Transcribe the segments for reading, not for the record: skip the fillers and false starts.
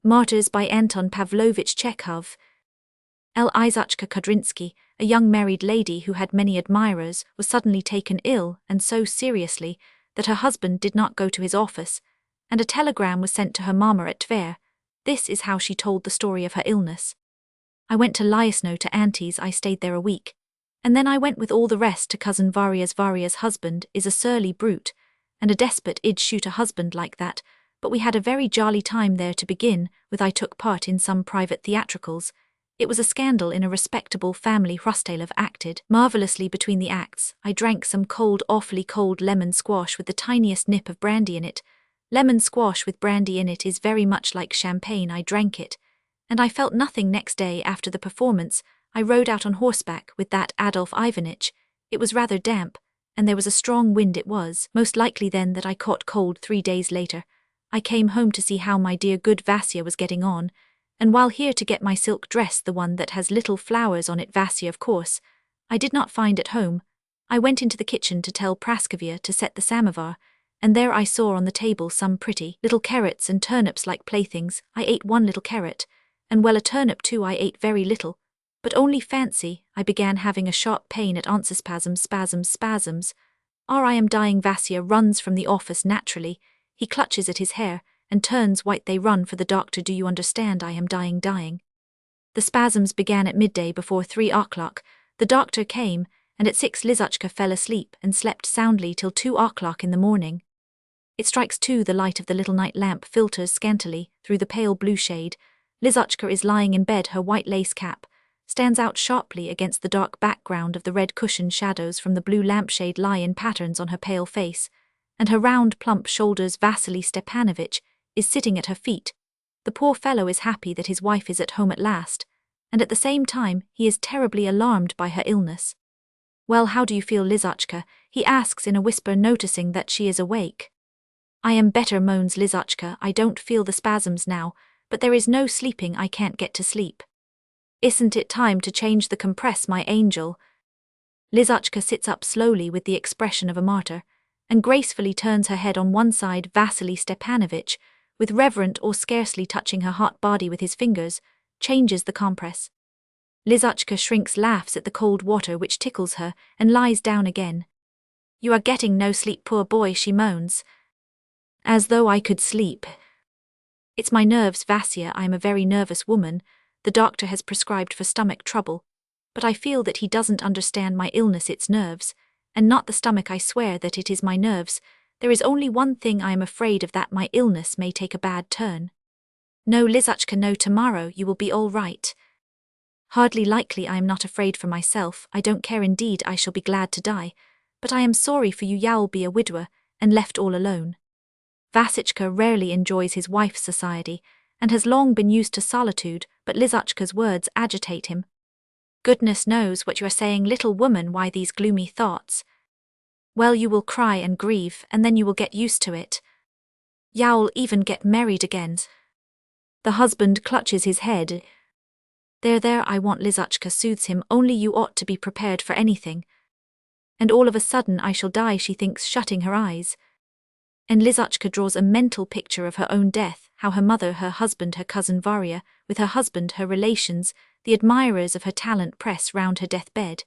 Martyrs by Anton Pavlovich Chekhov. Lizachka Kudrinsky, a young married lady who had many admirers, was suddenly taken ill, and so seriously, that her husband did not go to his office, and a telegram was sent to her mamma at Tver. This is how she told the story of her illness. I went to Lyasno to Auntie's. I stayed there a week, and then I went with all the rest to cousin Varya's. Varya's husband is a surly brute, and a despot. I'd shoot a husband like that, but we had a very jolly time there to begin with. I took part in some private theatricals. It was a scandal in a respectable family. Hrustalov acted marvellously between the acts. I drank some cold, awfully cold lemon squash with the tiniest nip of brandy in it. Lemon squash with brandy in it is very much like champagne. I drank it, and I felt nothing. Next day after the performance, I rode out on horseback with that Adolf Ivanitch. It was rather damp, and there was a strong wind. It was most likely then that I caught cold. 3 days later, I came home to see how my dear good Vasya was getting on, and while here to get my silk dress, the one that has little flowers on it. Vasya, of course, I did not find at home. I went into the kitchen to tell Praskovia to set the samovar, and there I saw on the table some pretty little carrots and turnips like playthings. I ate one little carrot, and well, a turnip too. I ate very little, but only fancy. I began having a sharp pain at spasms. I am dying. Vasya runs from the office naturally. He clutches at his hair and turns white. They run for the doctor. Do you understand? I am dying. The spasms began at midday. Before 3 o'clock, the doctor came, and at 6 Lizachka fell asleep and slept soundly till 2 o'clock in the morning. It strikes 2. The light of the little night lamp filters scantily through the pale blue shade. Lizachka is lying in bed. Her white lace cap stands out sharply against the dark background of the red cushioned shadows from the blue lampshade lie in patterns on her pale face, and her round plump shoulders. Vasily Stepanovich is sitting at her feet. The poor fellow is happy that his wife is at home at last, and at the same time he is terribly alarmed by her illness. Well, how do you feel, Lizachka? He asks in a whisper, noticing that she is awake. I am better, moans Lizachka. I don't feel the spasms now, but there is no sleeping. I can't get to sleep. Isn't it time to change the compress, my angel? Lizachka sits up slowly with the expression of a martyr, and gracefully turns her head on one side. Vasily Stepanovich, with reverent or scarcely touching her hot body with his fingers, changes the compress. Lizachka shrinks, laughs at the cold water which tickles her, and lies down again. You are getting no sleep, poor boy, she moans. As though I could sleep. It's my nerves, Vasya. I am a very nervous woman. The doctor has prescribed for stomach trouble, but I feel that he doesn't understand my illness. It's nerves, and not the stomach. I swear that it is my nerves. There is only one thing I am afraid of, that my illness may take a bad turn. No, Lizachka, no, tomorrow you will be all right. Hardly likely. I am not afraid for myself. I don't care indeed. I shall be glad to die, but I am sorry for you. You'll be a widower, and left all alone. Vasichka rarely enjoys his wife's society, and has long been used to solitude, but Lizachka's words agitate him. Goodness knows what you are saying, little woman. Why these gloomy thoughts? Well, you will cry and grieve, and then you will get used to it. You'll even get married again. The husband clutches his head. There, I want. Lizachka soothes him. Only you ought to be prepared for anything. And all of a sudden I shall die, she thinks, shutting her eyes. And Lizachka draws a mental picture of her own death, how her mother, her husband, her cousin Varya, with her husband, her relations, the admirers of her talent press round her deathbed.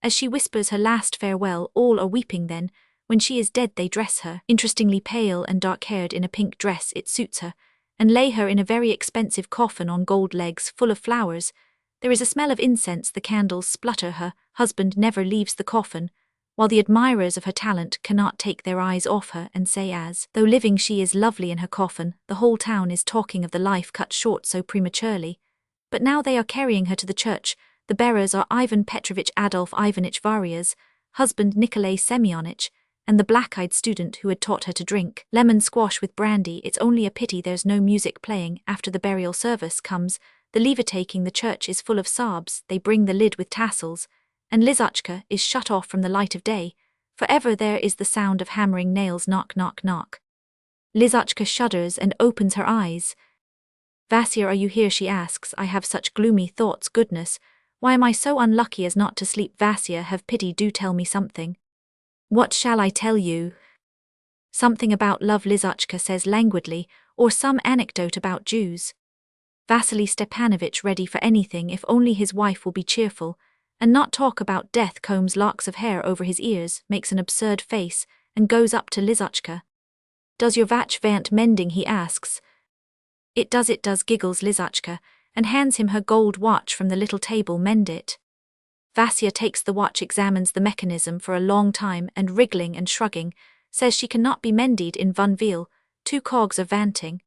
As she whispers her last farewell, all are weeping. Then, when she is dead, they dress her, interestingly pale and dark-haired, in a pink dress. It suits her, and lay her in a very expensive coffin on gold legs full of flowers. There is a smell of incense. The candles splutter. Her husband never leaves the coffin, while the admirers of her talent cannot take their eyes off her, and say, as though living she is lovely in her coffin. The whole town is talking of the life cut short so prematurely. But now they are carrying her to the church. The bearers are Ivan Petrovich Adolf Ivanitch Varya's husband, Nikolay Semyonich, and the black-eyed student who had taught her to drink lemon squash with brandy. It's only a pity there's no music playing. After the burial service comes the leave-taking. The church is full of sobs. They bring the lid with tassels, and Lizachka is shut off from the light of day. Forever there is the sound of hammering nails. Knock, knock, knock. Lizachka shudders and opens her eyes. Vasya, are you here? She asks. I have such gloomy thoughts. Goodness, why am I so unlucky as not to sleep? Vasya, have pity, do tell me something. What shall I tell you? Something about love, Lizachka says languidly, or some anecdote about Jews. Vasily Stepanovich ready for anything if only his wife will be cheerful, and not talk about death. Combs locks of hair over his ears, makes an absurd face, and goes up to Lizotchka. Does your watch want mending, he asks. It does, giggles Lizotchka, and hands him her gold watch from the little table. Mend it. Vasya takes the watch, examines the mechanism for a long time, and wriggling and shrugging, says she cannot be mended in one wheel, 2 cogs are wanting.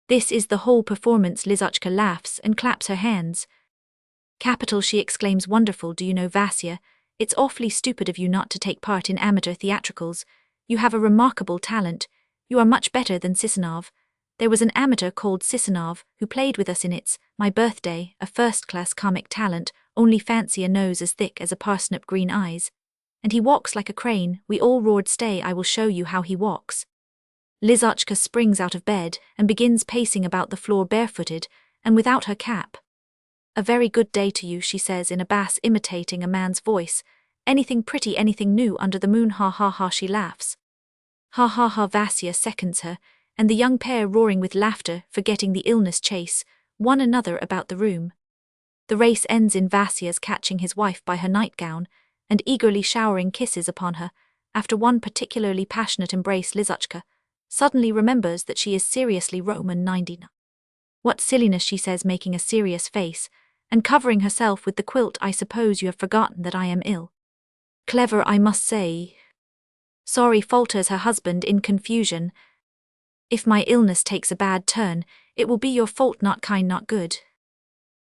This is the whole performance. Lizotchka laughs and claps her hands. Capital, she exclaims, wonderful. Do you know, Vasya, it's awfully stupid of you not to take part in amateur theatricals. You have a remarkable talent. You are much better than Sisanov. There was an amateur called Sisanov who played with us in It's My Birthday, a first-class comic talent, only fancy a nose as thick as a parsnip, green eyes. And he walks like a crane. We all roared, stay, I will show you how he walks. Lizotchka springs out of bed and begins pacing about the floor barefooted and without her cap. A very good day to you, she says in a bass imitating a man's voice. Anything pretty, anything new under the moon, ha ha ha, she laughs. Ha ha ha, Vasya seconds her, and the young pair, roaring with laughter, forgetting the illness, chase one another about the room. The race ends in Vasya's catching his wife by her nightgown and eagerly showering kisses upon her. After one particularly passionate embrace, Lizotchka suddenly remembers that she is seriously Roman 99. What silliness, she says, making a serious face and covering herself with the quilt. I suppose you have forgotten that I am ill. Clever, I must say. Sorry, falters her husband in confusion. If my illness takes a bad turn, it will be your fault, not kind, not good.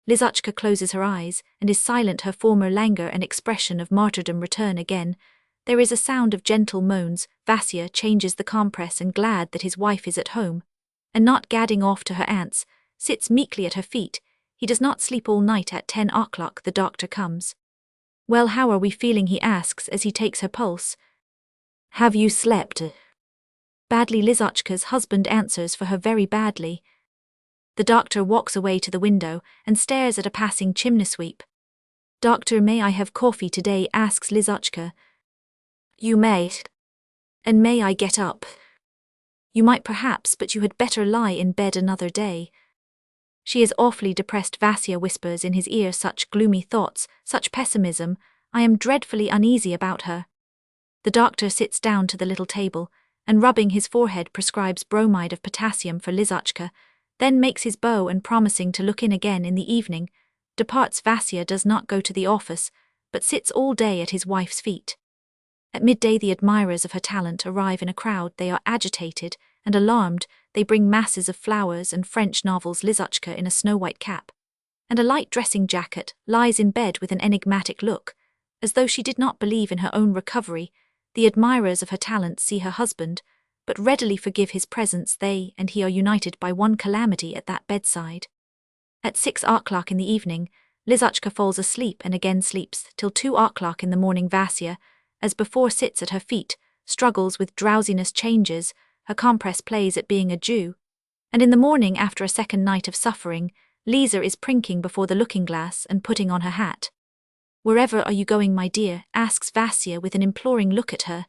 Lizotchka closes her eyes and is silent. Her former languor and expression of martyrdom return again. There is a sound of gentle moans. Vasya changes the compress and, glad that his wife is at home, and not gadding off to her aunt's, sits meekly at her feet. He does not sleep all night. At 10 o'clock the doctor comes. Well, how are we feeling, he asks as he takes her pulse. Have you slept? Badly, Lizotchka's husband answers for her, very badly. The doctor walks away to the window and stares at a passing chimney sweep. Doctor, may I have coffee today, asks Lizotchka. You may. And may I get up? You might perhaps, but you had better lie in bed another day. She is awfully depressed, Vasya whispers in his ear, such gloomy thoughts, such pessimism. I am dreadfully uneasy about her. The doctor sits down to the little table and, rubbing his forehead, prescribes bromide of potassium for Lizotchka, then makes his bow and, promising to look in again in the evening, departs. Vasya does not go to the office, but sits all day at his wife's feet. At midday the admirers of her talent arrive in a crowd. They are agitated and alarmed. They bring masses of flowers and French novels. Lizotchka, in a snow-white cap and a light dressing jacket, lies in bed with an enigmatic look, as though she did not believe in her own recovery. The admirers of her talent see her husband, but readily forgive his presence. They and he are united by one calamity at that bedside. At 6 o'clock in the evening, Lizotchka falls asleep and again sleeps till 2 o'clock in the morning. Vasya, as before, sits at her feet, struggles with drowsiness, changes, her compress plays at being a Jew, and in the morning, after a second night of suffering, Lisa is prinking before the looking-glass and putting on her hat. Wherever are you going, my dear? Asks Vasya with an imploring look at her.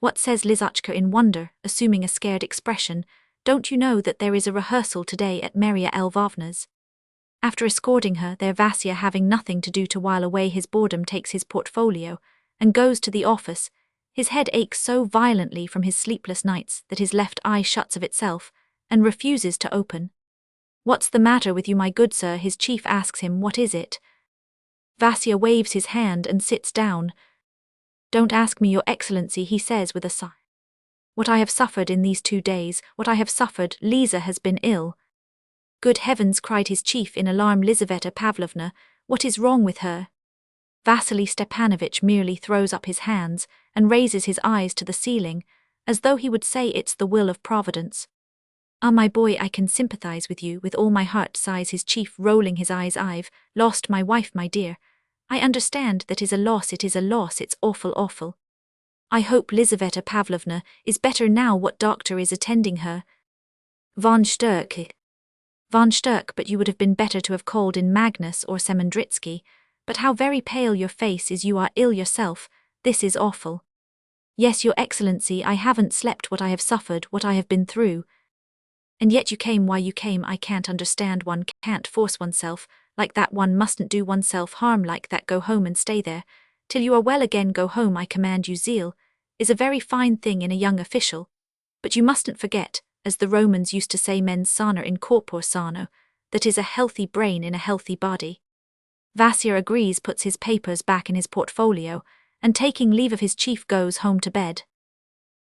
What, says Lizotchka in wonder, assuming a scared expression. Don't you know that there is a rehearsal today at Maria Lvovna's? After escorting her there, Vasya, having nothing to do to while away his boredom, takes his portfolio and goes to the office. His head aches so violently from his sleepless nights that his left eye shuts of itself and refuses to open. What's the matter with you, my good sir? His chief asks him. What is it? Vasya waves his hand and sits down. Don't ask me, your excellency, he says with a sigh. What I have suffered in these 2 days, what I have suffered. Lisa has been ill. Good heavens, cried his chief in alarm. Lizaveta Pavlovna, what is wrong with her? Vasily Stepanovich merely throws up his hands and raises his eyes to the ceiling, as though he would say, it's the will of Providence. Ah, my boy, I can sympathize with you with all my heart, sighs his chief, rolling his eyes. I've lost my wife, my dear. I understand that is a loss, it is a loss, it's awful, awful. I hope Lizaveta Pavlovna is better now. What doctor is attending her? Von Sturck. Von Sturck, but you would have been better to have called in Magnus or Semendritsky. But how very pale your face is, you are ill yourself. This is awful. Yes, your excellency, I haven't slept. What I have suffered, what I have been through. And yet you came why you came. I can't understand. One can't force oneself like that. One mustn't do oneself harm like that. Go home and stay there till you are well again. Go home, I command you. Zeal is a very fine thing in a young official, but you mustn't forget, as the Romans used to say, mens sana in corpore sano, that is a healthy brain in a healthy body. Vasya agrees, puts his papers back in his portfolio, and taking leave of his chief goes home to bed.